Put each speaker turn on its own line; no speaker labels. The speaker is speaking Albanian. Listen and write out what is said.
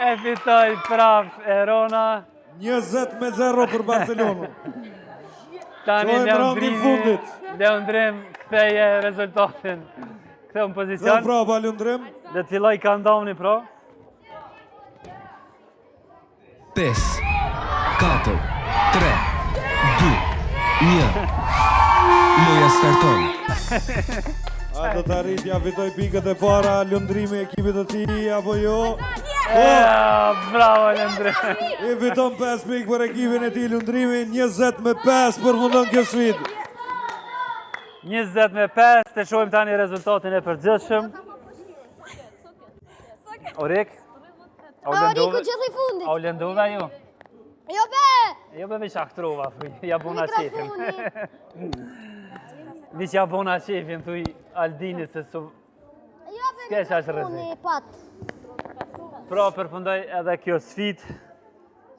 E fitoj prap Erona.
20-0 për Barcelonën.
Tani Leondrim ktheje rezultatin. Ktheu në pozicion.
Dhe brava Leondrim.
Dhe të filloj countdowni pro.
5, 4, 3, 2, 1. Loja starton.
A do të arritja fitoj pikët e para Leondrimi ekipit të tij apo jo?
Bravo Leondrim.
I fiton 5 pikë për ekipin e tij Leondrimi, 20-5 përfundon kjo sfidë.
20-5, të shohim tani rezultatin e përgjithshëm. Orik?
Oriku gjithë i fundit.
A u lëndova ju?
Jo be!
Jo be mi shaktrova, thuj, ja bona qefin. Mi që ja bona qefin, thuj Aldini se su...
Jo be, mikrofoni pat.
Pra përfundoj edhe kjo sfidë.